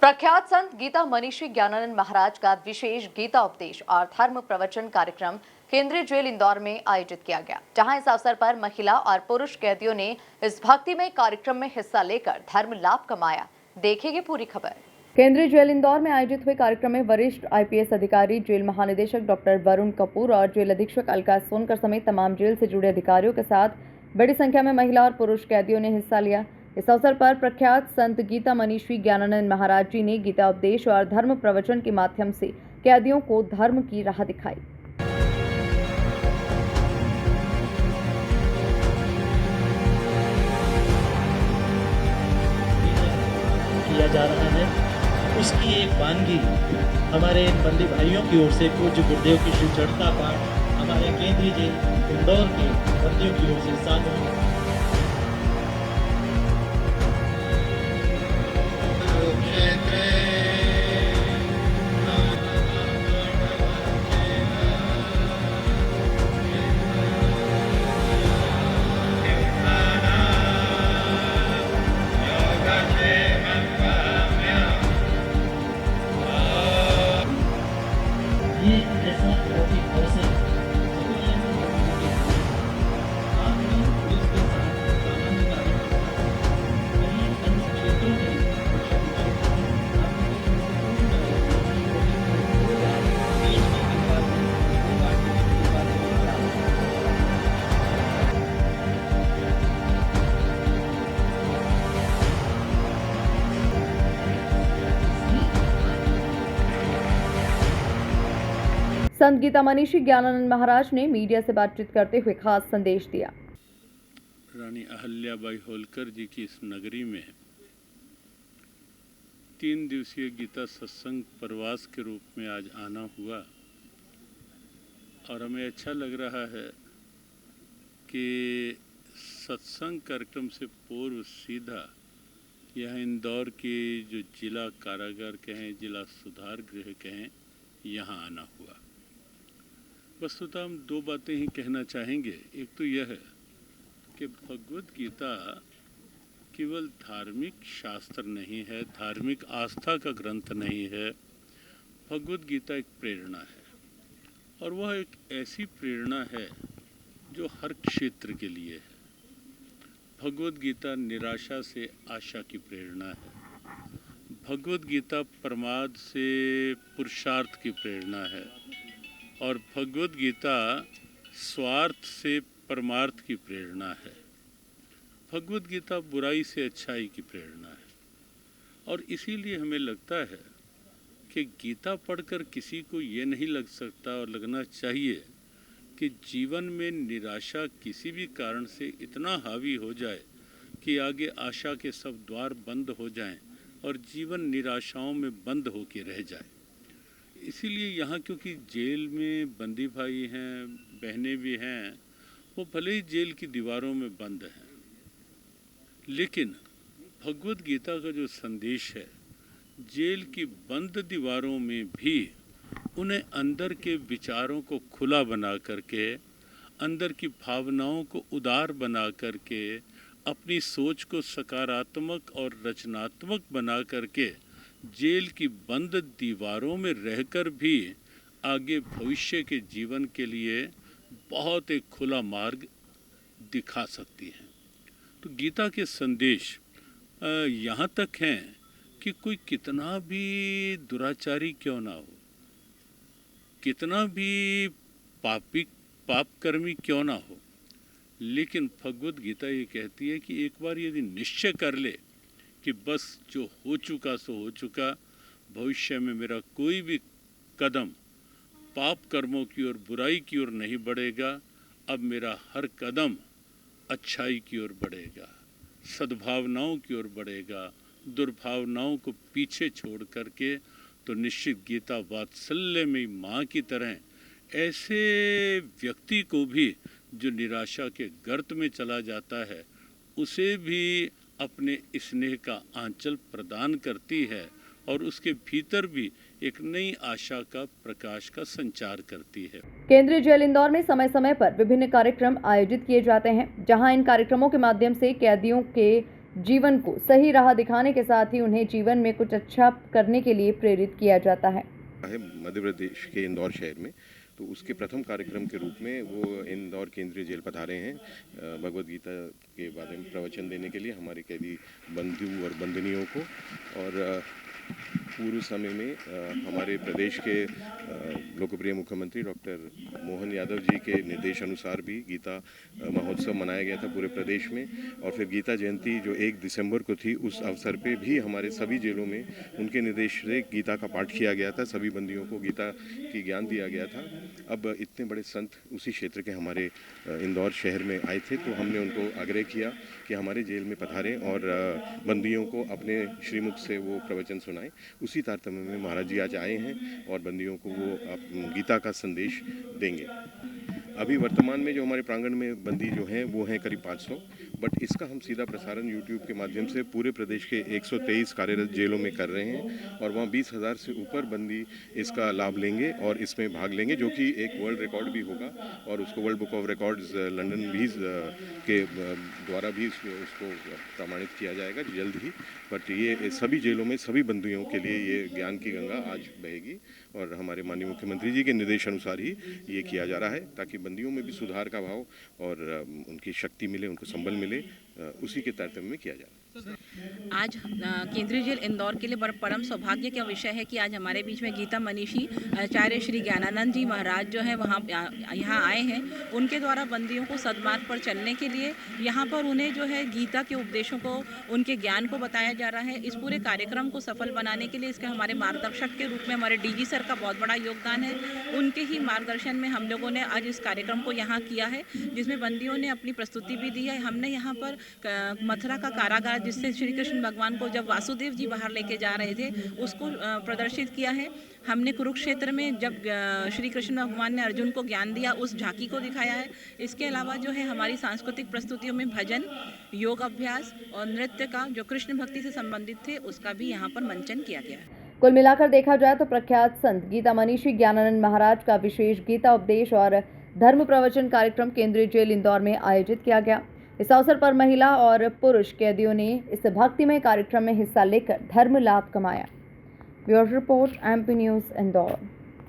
प्रख्यात संत गीता मनीषी ज्ञानानंद महाराज का विशेष गीता उपदेश और धर्म प्रवचन कार्यक्रम केंद्रीय जेल इंदौर में आयोजित किया गया, जहां इस अवसर पर महिला और पुरुष कैदियों ने इस भक्तिमय कार्यक्रम में हिस्सा लेकर धर्म लाभ कमाया। देखिए पूरी खबर। केंद्रीय जेल इंदौर में आयोजित हुए कार्यक्रम में वरिष्ठ आईपीएस अधिकारी, जेल महानिदेशक डॉक्टर वरुण कपूर और जेल अधीक्षक अलका सोनकर समेत तमाम जेल से जुड़े अधिकारियों के साथ बड़ी संख्या में महिला और पुरुष कैदियों ने हिस्सा लिया। इस अवसर पर प्रख्यात संत गीता मनीषी ज्ञानानंद महाराज जी ने गीता उपदेश और धर्म प्रवचन के माध्यम से कैदियों को धर्म की राह दिखाई। किया जा रहा है, उसकी एक वानगी हमारे बंदी भाइयों की ओर से पूज्य गुरुदेव की श्री चढ़ता पाठ हमारे केंद्रीय जेल इंदौर के बंदियों की ओर से साधु ये ऐसा टॉपिक अवसर आप भी पुलिस के साथ सामान्य कार्यों के साथ कई अन्य क्षेत्रों में संत गीता मनीषी ज्ञानानंद महाराज ने मीडिया से बातचीत करते हुए खास संदेश दिया। रानी अहल्याबाई होलकर जी की इस नगरी में 3 दिवसीय गीता सत्संग प्रवास के रूप में आज आना हुआ और हमें अच्छा लग रहा है कि सत्संग कार्यक्रम से पूर्व सीधा यह इंदौर के जो जिला कारागार कहें, जिला सुधार गृह कहें, यहाँ आना हुआ। वस्तुतः हम 2 बातें ही कहना चाहेंगे। एक तो यह है कि भगवद गीता केवल धार्मिक शास्त्र नहीं है, धार्मिक आस्था का ग्रंथ नहीं है। भगवद गीता एक प्रेरणा है और वह एक ऐसी प्रेरणा है जो हर क्षेत्र के लिए है। भगवद गीता निराशा से आशा की प्रेरणा है। भगवद गीता प्रमाद से पुरुषार्थ की प्रेरणा है और भगवद गीता स्वार्थ से परमार्थ की प्रेरणा है। भगवद गीता बुराई से अच्छाई की प्रेरणा है और इसीलिए हमें लगता है कि गीता पढ़कर किसी को ये नहीं लग सकता और लगना चाहिए कि जीवन में निराशा किसी भी कारण से इतना हावी हो जाए कि आगे आशा के सब द्वार बंद हो जाएं और जीवन निराशाओं में बंद होकर रह जाए। इसीलिए यहाँ क्योंकि जेल में बंदी भाई हैं, बहनें भी हैं, वो भले ही जेल की दीवारों में बंद हैं, लेकिन भगवद गीता का जो संदेश है, जेल की बंद दीवारों में भी उन्हें अंदर के विचारों को खुला बना करके, अंदर की भावनाओं को उदार बना करके, अपनी सोच को सकारात्मक और रचनात्मक बना करके जेल की बंद दीवारों में रहकर भी आगे भविष्य के जीवन के लिए बहुत एक खुला मार्ग दिखा सकती हैं। तो गीता के संदेश यहाँ तक हैं कि कोई कितना भी दुराचारी क्यों ना हो, कितना भी पापकर्मी क्यों ना हो, लेकिन भगवद गीता ये कहती है कि एक बार यदि निश्चय कर ले कि बस जो हो चुका सो हो चुका, भविष्य में मेरा कोई भी कदम पाप कर्मों की ओर, बुराई की ओर नहीं बढ़ेगा, अब मेरा हर कदम अच्छाई की ओर बढ़ेगा, सद्भावनाओं की ओर बढ़ेगा, दुर्भावनाओं को पीछे छोड़ करके, तो निश्चित गीता वात्सल्य में माँ की तरह ऐसे व्यक्ति को भी जो निराशा के गर्त में चला जाता है, उसे भी अपने स्नेह का आंचल प्रदान करती है और उसके भीतर भी एक नई आशा का प्रकाश का संचार करती है। केंद्रीय जेल इंदौर में समय समय पर विभिन्न कार्यक्रम आयोजित किए जाते हैं, जहां इन कार्यक्रमों के माध्यम से कैदियों के जीवन को सही राह दिखाने के साथ ही उन्हें जीवन में कुछ अच्छा करने के लिए प्रेरित किया जाता है। मध्य प्रदेश के इंदौर शहर में, तो उसके प्रथम कार्यक्रम के रूप में वो इंदौर केंद्रीय जेल पधारे हैं भगवद गीता के बारे में प्रवचन देने के लिए हमारे कैदी बंधु और बंदनियों को। और पूर्व समय में हमारे प्रदेश के लोकप्रिय मुख्यमंत्री डॉक्टर मोहन यादव जी के निर्देश अनुसार भी गीता महोत्सव मनाया गया था पूरे प्रदेश में। और फिर गीता जयंती जो 1 दिसंबर को थी, उस अवसर पे भी हमारे सभी जेलों में उनके निर्देश से गीता का पाठ किया गया था, सभी बंदियों को गीता की ज्ञान दिया गया था। अब इतने बड़े संत उसी क्षेत्र के हमारे इंदौर शहर में आए थे, तो हमने उनको आग्रह किया कि हमारे जेल में पधारें और बंदियों को अपने श्रीमुख से वो प्रवचन सुनाएं। उसी तारतम्य में महाराज जी आज आए हैं और बंदियों को वो गीता का संदेश देंगे। अभी वर्तमान में जो हमारे प्रांगण में बंदी जो हैं वो हैं करीब 500, बट इसका हम सीधा प्रसारण YouTube के माध्यम से पूरे प्रदेश के 123 कार्यरत जेलों में कर रहे हैं और वहाँ 20,000 से ऊपर बंदी इसका लाभ लेंगे और इसमें भाग लेंगे, जो कि एक वर्ल्ड रिकॉर्ड भी होगा और उसको world book of records London भी के द्वारा भी उसको प्रमाणित किया जाएगा जल्द ही। बट ये सभी जेलों में सभी बंदियों के लिए ये ज्ञान की गंगा आज बहेगी और हमारे माननीय मुख्यमंत्री जी के निर्देश अनुसार ही ये किया जा रहा है, ताकि बंदियों में भी सुधार का भाव और उनकी शक्ति मिले, उनको संबल मिले, उसी के तारतम्य में किया जा रहा है। आज केंद्रीय जेल इंदौर के लिए परम सौभाग्य का विषय है कि आज हमारे बीच में गीता मनीषी आचार्य श्री ज्ञानानंद जी महाराज जो है वहाँ यहाँ आए हैं। उनके द्वारा बंदियों को सद्मार्ग पर चलने के लिए यहाँ पर उन्हें जो है गीता के उपदेशों को, उनके ज्ञान को बताया जा रहा है। इस पूरे कार्यक्रम को सफल बनाने के लिए इसके हमारे मार्गदर्शक के रूप में हमारे DG सर का बहुत बड़ा योगदान है। उनके ही मार्गदर्शन में हम लोगों ने आज इस कार्यक्रम को यहाँ किया है, जिसमें बंदियों ने अपनी प्रस्तुति भी दी है। हमने यहाँ पर मथुरा का कारागार, जिससे श्री कृष्ण भगवान को जब वासुदेव जी बाहर लेके जा रहे थे, उसको प्रदर्शित किया है। हमने कुरुक्षेत्र में जब श्री कृष्ण भगवान ने अर्जुन को ज्ञान दिया, उस झांकी को दिखाया है। इसके अलावा जो है हमारी सांस्कृतिक प्रस्तुतियों में भजन, योग अभ्यास और नृत्य का जो कृष्ण भक्ति से संबंधित थे, उसका भी यहाँ पर मंचन किया गया है। कुल मिलाकर देखा जाए तो प्रख्यात संत गीता मनीषी ज्ञानानंद महाराज का विशेष गीता उपदेश और धर्म प्रवचन कार्यक्रम केंद्रीय जेल इंदौर में आयोजित किया गया। इस अवसर पर महिला और पुरुष कैदियों ने इस भक्तिमय कार्यक्रम में हिस्सा लेकर धर्म लाभ कमाया। Bureau report, MP news Indore.